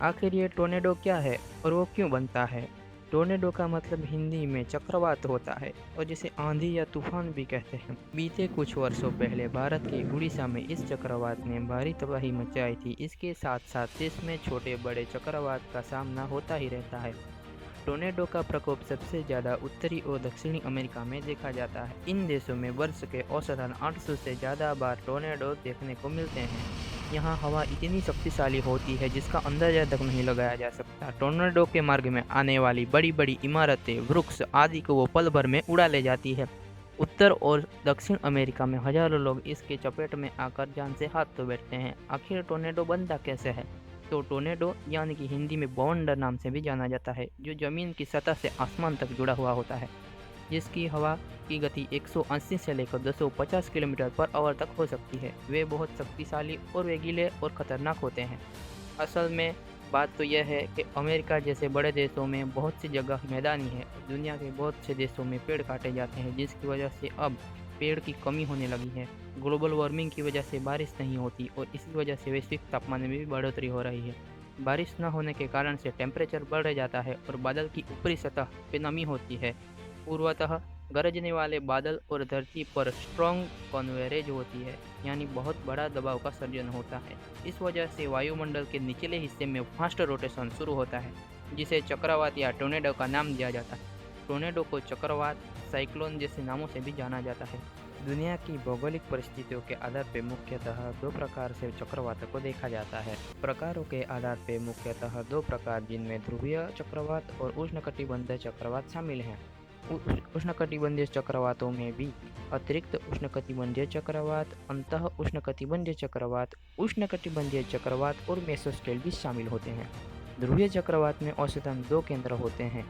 आखिर ये टोर्नेडो क्या है और वो क्यों बनता है? टोर्नेडो का मतलब हिंदी में चक्रवात होता है और जिसे आंधी या तूफान भी कहते हैं। बीते कुछ वर्षों पहले भारत के उड़ीसा में इस चक्रवात ने भारी तबाही मचाई थी। इसके साथ साथ देश में छोटे बड़े चक्रवात का सामना होता ही रहता है। टोर्नेडो का प्रकोप सबसे ज्यादा उत्तरी और दक्षिणी अमेरिका में देखा जाता है। इन देशों में वर्ष के औसतन 800 से ज्यादा बार टोर्नेडो देखने को मिलते हैं। यहाँ हवा इतनी शक्तिशाली होती है जिसका अंदाजा तक नहीं लगाया जा सकता। टोर्नेडो के मार्ग में आने वाली बड़ी बड़ी इमारतें, वृक्ष आदि को वो पल भर में उड़ा ले जाती है। उत्तर और दक्षिण अमेरिका में हजारों लोग इसके चपेट में आकर जान से हाथ धो बैठते हैं। आखिर टोर्नेडो बनता कैसे है? तो टोर्नेडो यानी कि हिंदी में बवंडर नाम से भी जाना जाता है, जो जमीन की सतह से आसमान तक जुड़ा हुआ होता है, जिसकी हवा की गति 180 से लेकर 250 किलोमीटर पर आवर तक हो सकती है। वे बहुत शक्तिशाली और वेगीले और खतरनाक होते हैं। असल में बात तो यह है कि अमेरिका जैसे बड़े देशों में बहुत सी जगह मैदानी है और दुनिया के बहुत से देशों में पेड़ काटे जाते हैं, जिसकी वजह से अब पेड़ की कमी होने लगी है। ग्लोबल वार्मिंग की वजह से बारिश नहीं होती और इसी वजह से वैश्विक तापमान में भी बढ़ोतरी हो रही है। बारिश न होने के कारण से टेम्परेचर बढ़ जाता है और बादल की ऊपरी सतह पे नमी होती है। पूर्वतः गरजने वाले बादल और धरती पर स्ट्रॉन्ग कन्वेरेज होती है, यानी बहुत बड़ा दबाव का सर्जन होता है। इस वजह से वायुमंडल के निचले हिस्से में फास्ट रोटेशन शुरू होता है, जिसे चक्रवात या टोर्नेडो का नाम दिया जाता है। टोर्नेडो को चक्रवात, साइक्लोन जैसे नामों से भी जाना जाता है। दुनिया की भौगोलिक परिस्थितियों के आधार पर मुख्यतः दो प्रकार से चक्रवातों को देखा जाता है। प्रकारों के आधार पर मुख्यतः दो प्रकार, जिनमें ध्रुवीय चक्रवात और उष्णकटिबंधीय चक्रवात शामिल हैं। उष्णकटिबंधीय चक्रवातों में भी अतिरिक्त उष्णकटिबंधीय चक्रवात, अंतः उष्णकटिबंधीय चक्रवात, उष्णकटिबंधीय चक्रवात और मेसोस्केल भी शामिल होते हैं। ध्रुवीय चक्रवात में औसतन दो केंद्र होते हैं।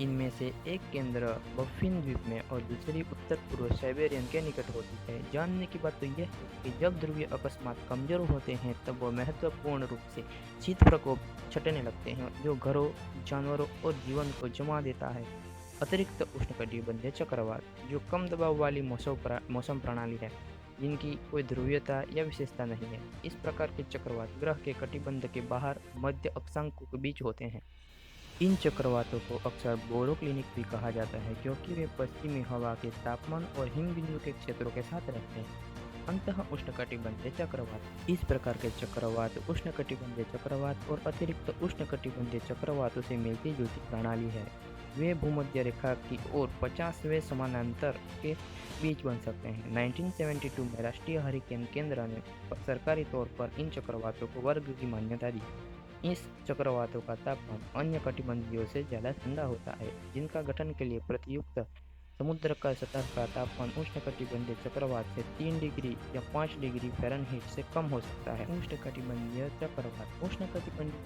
इनमें से एक केंद्र बफ्फिन द्वीप में और दूसरी उत्तर पूर्व साइबेरियन के निकट होती है। जानने की बात तो यह है कि जब ध्रुवीय अकस्मात कमजोर होते हैं तब वह महत्वपूर्ण रूप से शीत प्रकोप छटने लगते हैं, जो घरों, जानवरों और जीवन को जमा देता है। अतिरिक्त उष्णकटिबंधीय चक्रवात, जो कम दबाव वाली मौसम प्रणाली है, जिनकी कोई ध्रुवीयता या विशेषता नहीं है। इस प्रकार के चक्रवात ग्रह के कटिबंध के बाहर मध्य अक्षांक के बीच होते हैं। इन चक्रवातों को अक्सर बोरोक्लिनिक भी कहा जाता है, क्योंकि वे पश्चिमी हवा के तापमान और हिमबिंदु के क्षेत्रों के साथ रहते हैं। अंतः उष्णकटिबंधीय चक्रवात, इस प्रकार के चक्रवात उष्णकटिबंधीय चक्रवात और अतिरिक्त उष्णकटिबंधीय चक्रवातों से मिलती जुलती प्रणाली है। वे भूमध्य रेखा की ओर 50वें समानांतर के बीच बन सकते हैं। 1972 में राष्ट्रीय हरिकेन केंद्र ने सरकारी तौर पर इन चक्रवातों को वर्ग की मान्यता दी। इस चक्रवातों का तापमान अन्य कटिबंधीयों से ज़्यादा ठंडा होता है, जिनका गठन के लिए प्रयुक्त समुद्र का सतह का तापमान उष्णकटिबंधीय चक्रवात से 3 डिग्री या 5 डिग्री फ़ारेनहीट से कम हो सकता है। उष्णकटिबंधीय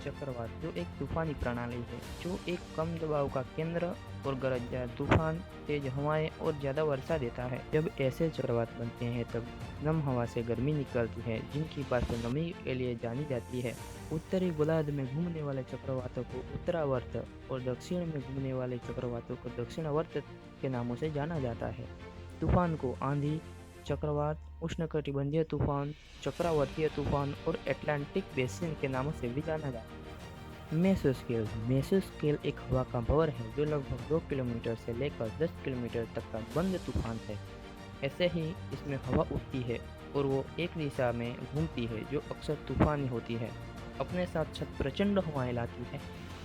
चक्रवात जो एक तूफानी प्रणाली है, जो एक कम दबाव का केंद्र और गरजदार तूफान, तेज हवाएं और ज़्यादा वर्षा देता है। जब ऐसे चक्रवात बनते हैं तब नम हवा से गर्मी निकलती है, जिनकी बाष्प नमी के लिए जानी जाती है। उत्तरी गोलार्ध में घूमने वाले चक्रवातों को उत्तरावर्त और दक्षिण में घूमने वाले चक्रवातों को दक्षिणावर्त के नामों से जाना जाता है। तूफान को आंधी, चक्रवात, उष्णकटिबंधीय तूफान, चक्रवातीय तूफान और अटलांटिक बेसिन के नामों से भी जाना जाता है। मेसोस्केल, मेसोस्केल एक हवा का भंवर है जो लगभग 2 किलोमीटर से लेकर 10 किलोमीटर तक का बंद तूफान है। ऐसे ही इसमें हवा उठती है और वो एक दिशा में घूमती है, जो अक्सर तूफानी होती है। अपने साथ छत प्रचंड हवाएं लाती है।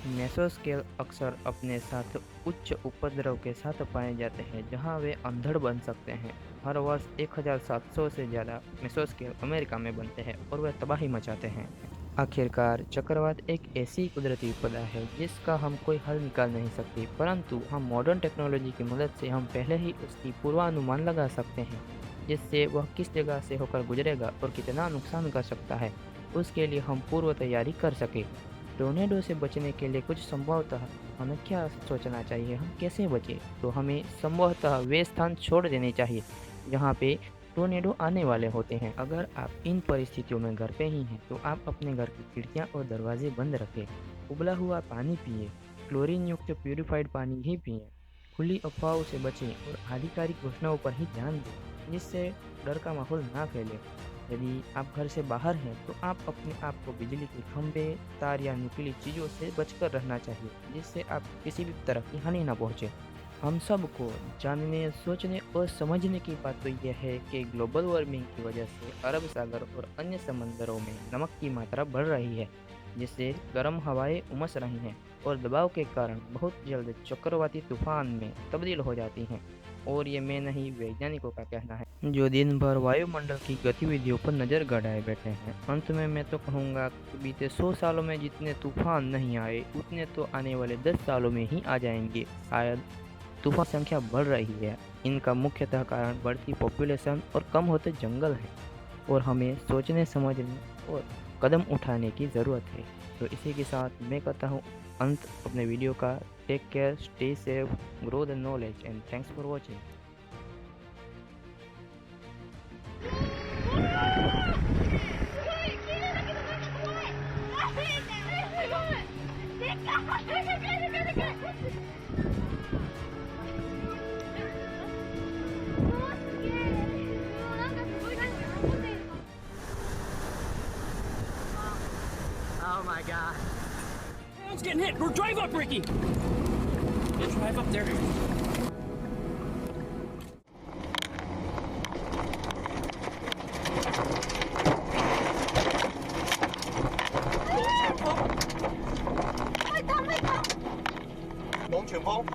मेसोस्केल अक्सर अपने साथ उच्च उपद्रव के साथ पाए जाते हैं, जहां वे अंधड़ बन सकते हैं। हर वर्ष 1700 से ज़्यादा मेसोस्केल अमेरिका में बनते हैं और वे तबाही मचाते हैं। आखिरकार चक्रवात एक ऐसी कुदरती विपदा है जिसका हम कोई हल निकाल नहीं सकते, परंतु हम मॉडर्न टेक्नोलॉजी की मदद से हम पहले ही उसकी पूर्वानुमान लगा सकते हैं, जिससे वह किस जगह से होकर गुजरेगा और कितना नुकसान कर सकता है, उसके लिए हम पूर्व तैयारी कर सके। टोर्नेडो से बचने के लिए कुछ संभवतः हमें क्या सोचना चाहिए, हम कैसे बचें? तो हमें संभवतः वे स्थान छोड़ देने चाहिए जहाँ पे टोर्नेडो आने वाले होते हैं। अगर आप इन परिस्थितियों में घर पे ही हैं तो आप अपने घर की खिड़कियाँ और दरवाजे बंद रखें। उबला हुआ पानी पिए, क्लोरीन युक्त प्यूरिफाइड पानी ही पिए। खुली अफवाहों से बचें और आधिकारिक घोषणाओं पर ही ध्यान दें, जिससे डर का माहौल ना फैले। यदि आप घर से बाहर हैं तो आप अपने आप को बिजली के खंभे, तार या नुकीली चीज़ों से बचकर रहना चाहिए, जिससे आप किसी भी तरह की हानि ना पहुंचे। हम सबको जानने, सोचने और समझने की बात तो यह है कि ग्लोबल वार्मिंग की वजह से अरब सागर और अन्य समंदरों में नमक की मात्रा बढ़ रही है, जिससे गर्म हवाएं उमस रही हैं और दबाव के कारण बहुत जल्द चक्रवाती तूफान में तब्दील हो जाती हैं। और ये मैं नहीं, वैज्ञानिकों का कहना है, जो दिन भर वायुमंडल की गतिविधियों पर नज़र गड़ाए बैठे हैं। अंत में मैं तो कहूँगा कि बीते 100 सालों में जितने तूफान नहीं आए, उतने तो आने वाले 10 सालों में ही आ जाएंगे। शायद तूफान संख्या बढ़ रही है, इनका मुख्यतः कारण बढ़ती पॉपुलेशन और कम होते जंगल है, और हमें सोचने, समझने और कदम उठाने की ज़रूरत है। तो इसी के साथ मैं कहता हूँ अंत अपने वीडियो का। Take care, stay safe, grow the knowledge and thanks for watching. Oh my god. Someone's getting hit. Or drive up, Ricky. Yeah, drive up there. Long trường phong.